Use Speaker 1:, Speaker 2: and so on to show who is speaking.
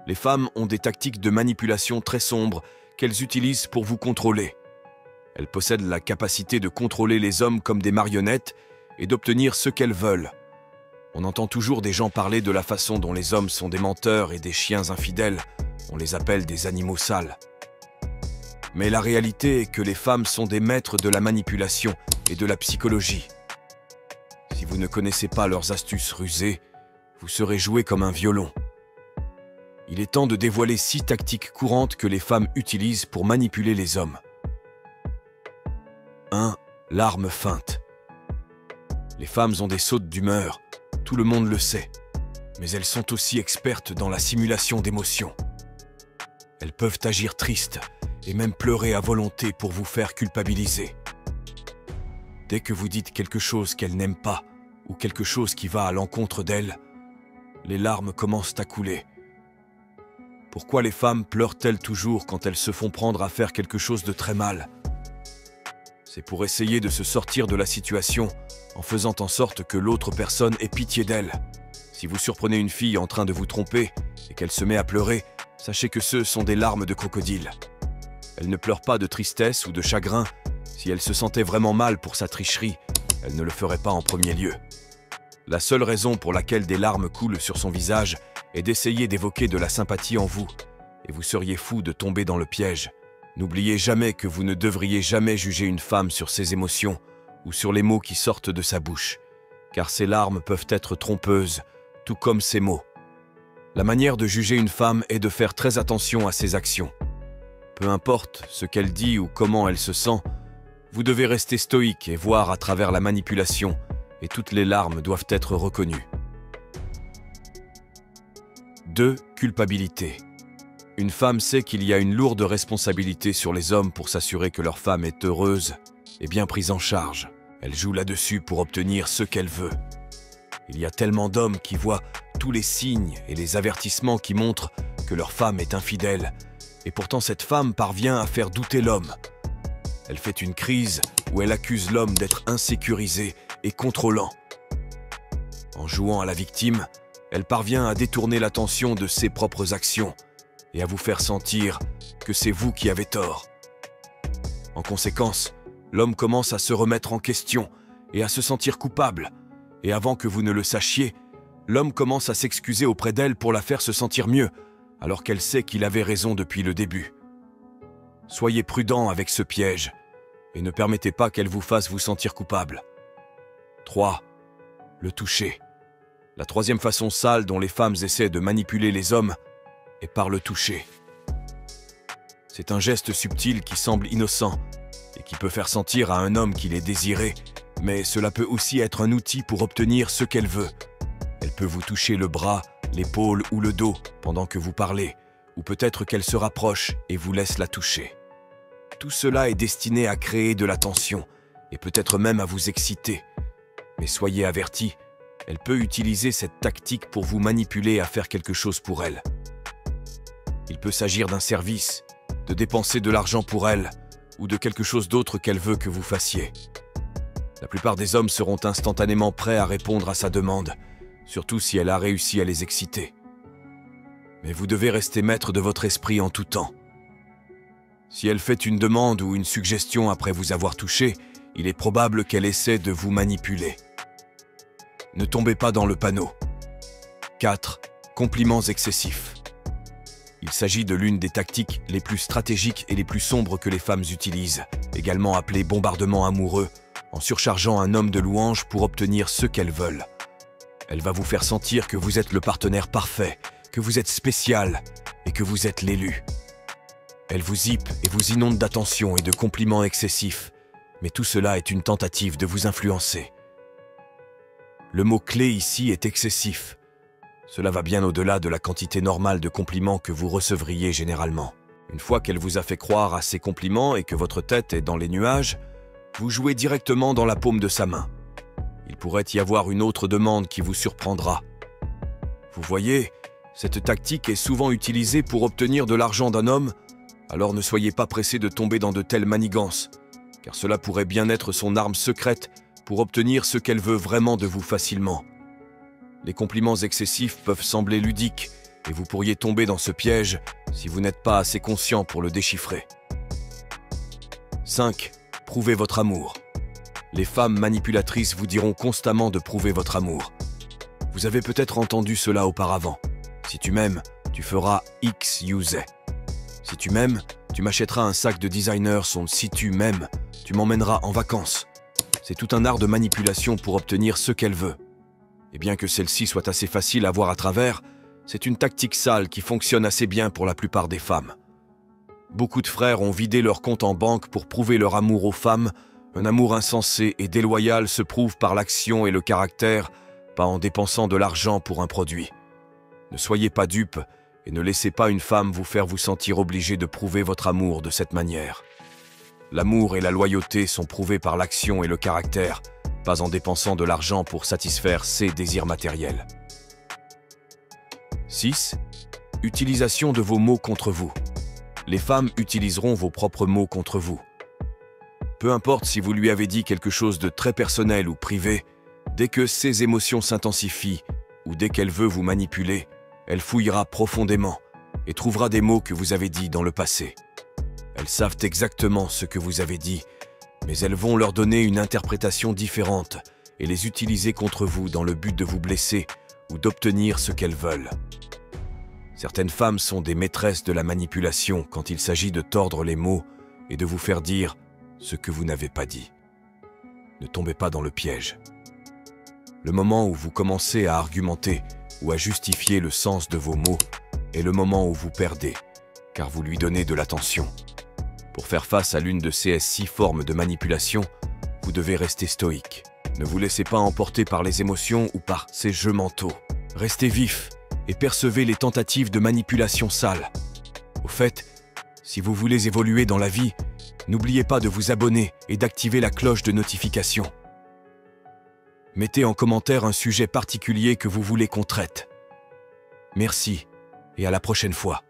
Speaker 1: Les femmes ont des tactiques de manipulation très sombres qu'elles utilisent pour vous contrôler. Elles possèdent la capacité de contrôler les hommes comme des marionnettes et d'obtenir ce qu'elles veulent. On entend toujours des gens parler de la façon dont les hommes sont des menteurs et des chiens infidèles. On les appelle des animaux sales. Mais la réalité est que les femmes sont des maîtres de la manipulation et de la psychologie. Si vous ne connaissez pas leurs astuces rusées, vous serez joué comme un violon. Il est temps de dévoiler 6 tactiques courantes que les femmes utilisent pour manipuler les hommes. 1. L'arme feinte. Les femmes ont des sautes d'humeur, tout le monde le sait, mais elles sont aussi expertes dans la simulation d'émotions. Elles peuvent agir tristes et même pleurer à volonté pour vous faire culpabiliser. Dès que vous dites quelque chose qu'elles n'aiment pas ou quelque chose qui va à l'encontre d'elles, les larmes commencent à couler. Pourquoi les femmes pleurent-elles toujours quand elles se font prendre à faire quelque chose de très mal? C'est pour essayer de se sortir de la situation en faisant en sorte que l'autre personne ait pitié d'elle. Si vous surprenez une fille en train de vous tromper et qu'elle se met à pleurer, sachez que ce sont des larmes de crocodile. Elle ne pleure pas de tristesse ou de chagrin. Si elle se sentait vraiment mal pour sa tricherie, elle ne le ferait pas en premier lieu. La seule raison pour laquelle des larmes coulent sur son visage est d'essayer d'évoquer de la sympathie en vous, et vous seriez fou de tomber dans le piège. N'oubliez jamais que vous ne devriez jamais juger une femme sur ses émotions ou sur les mots qui sortent de sa bouche, car ces larmes peuvent être trompeuses, tout comme ces mots. La manière de juger une femme est de faire très attention à ses actions. Peu importe ce qu'elle dit ou comment elle se sent, vous devez rester stoïque et voir à travers la manipulation, et toutes les larmes doivent être reconnues. 2. Culpabilité. Une femme sait qu'il y a une lourde responsabilité sur les hommes pour s'assurer que leur femme est heureuse et bien prise en charge. Elle joue là-dessus pour obtenir ce qu'elle veut. Il y a tellement d'hommes qui voient tous les signes et les avertissements qui montrent que leur femme est infidèle, et pourtant cette femme parvient à faire douter l'homme. Elle fait une crise où elle accuse l'homme d'être insécurisé et contrôlant. En jouant à la victime, elle parvient à détourner l'attention de ses propres actions et à vous faire sentir que c'est vous qui avez tort. En conséquence, l'homme commence à se remettre en question et à se sentir coupable. Et avant que vous ne le sachiez, l'homme commence à s'excuser auprès d'elle pour la faire se sentir mieux, alors qu'elle sait qu'il avait raison depuis le début. Soyez prudent avec ce piège et ne permettez pas qu'elle vous fasse vous sentir coupable. 3. Le toucher. La troisième façon sale dont les femmes essaient de manipuler les hommes est par le toucher. C'est un geste subtil qui semble innocent et qui peut faire sentir à un homme qu'il est désiré, mais cela peut aussi être un outil pour obtenir ce qu'elle veut. Elle peut vous toucher le bras, l'épaule ou le dos pendant que vous parlez, ou peut-être qu'elle se rapproche et vous laisse la toucher. Tout cela est destiné à créer de la tension et peut-être même à vous exciter. Mais soyez avertis, elle peut utiliser cette tactique pour vous manipuler à faire quelque chose pour elle. Il peut s'agir d'un service, de dépenser de l'argent pour elle, ou de quelque chose d'autre qu'elle veut que vous fassiez. La plupart des hommes seront instantanément prêts à répondre à sa demande, surtout si elle a réussi à les exciter. Mais vous devez rester maître de votre esprit en tout temps. Si elle fait une demande ou une suggestion après vous avoir touché, il est probable qu'elle essaie de vous manipuler. Ne tombez pas dans le panneau. 4. Compliments excessifs. Il s'agit de l'une des tactiques les plus stratégiques et les plus sombres que les femmes utilisent, également appelée bombardement amoureux, en surchargeant un homme de louanges pour obtenir ce qu'elles veulent. Elle va vous faire sentir que vous êtes le partenaire parfait, que vous êtes spécial et que vous êtes l'élu. Elle vous hype et vous inonde d'attention et de compliments excessifs, mais tout cela est une tentative de vous influencer. Le mot-clé ici est excessif. Cela va bien au-delà de la quantité normale de compliments que vous recevriez généralement. Une fois qu'elle vous a fait croire à ces compliments et que votre tête est dans les nuages, vous jouez directement dans la paume de sa main. Il pourrait y avoir une autre demande qui vous surprendra. Vous voyez, cette tactique est souvent utilisée pour obtenir de l'argent d'un homme, alors ne soyez pas pressé de tomber dans de telles manigances, car cela pourrait bien être son arme secrète pour obtenir ce qu'elle veut vraiment de vous facilement. Les compliments excessifs peuvent sembler ludiques, et vous pourriez tomber dans ce piège si vous n'êtes pas assez conscient pour le déchiffrer. 5. Prouvez votre amour. Les femmes manipulatrices vous diront constamment de prouver votre amour. Vous avez peut-être entendu cela auparavant. Si tu m'aimes, tu feras X, Y, Z. Si tu m'aimes, tu m'achèteras un sac de designer. Si tu m'aimes, tu m'emmèneras en vacances. C'est tout un art de manipulation pour obtenir ce qu'elle veut. Et bien que celle-ci soit assez facile à voir à travers, c'est une tactique sale qui fonctionne assez bien pour la plupart des femmes. Beaucoup de frères ont vidé leur compte en banque pour prouver leur amour aux femmes. Un amour insensé et déloyal se prouve par l'action et le caractère, pas en dépensant de l'argent pour un produit. Ne soyez pas dupes et ne laissez pas une femme vous faire vous sentir obligé de prouver votre amour de cette manière. L'amour et la loyauté sont prouvés par l'action et le caractère, pas en dépensant de l'argent pour satisfaire ses désirs matériels. 6. Utilisation de vos mots contre vous. Les femmes utiliseront vos propres mots contre vous. Peu importe si vous lui avez dit quelque chose de très personnel ou privé, dès que ses émotions s'intensifient ou dès qu'elle veut vous manipuler, elle fouillera profondément et trouvera des mots que vous avez dits dans le passé. Elles savent exactement ce que vous avez dit, mais elles vont leur donner une interprétation différente et les utiliser contre vous dans le but de vous blesser ou d'obtenir ce qu'elles veulent. Certaines femmes sont des maîtresses de la manipulation quand il s'agit de tordre les mots et de vous faire dire ce que vous n'avez pas dit. Ne tombez pas dans le piège. Le moment où vous commencez à argumenter ou à justifier le sens de vos mots est le moment où vous perdez, car vous lui donnez de l'attention. Pour faire face à l'une de ces 6 formes de manipulation, vous devez rester stoïque. Ne vous laissez pas emporter par les émotions ou par ces jeux mentaux. Restez vif et percevez les tentatives de manipulation sale. Au fait, si vous voulez évoluer dans la vie, n'oubliez pas de vous abonner et d'activer la cloche de notification. Mettez en commentaire un sujet particulier que vous voulez qu'on traite. Merci et à la prochaine fois.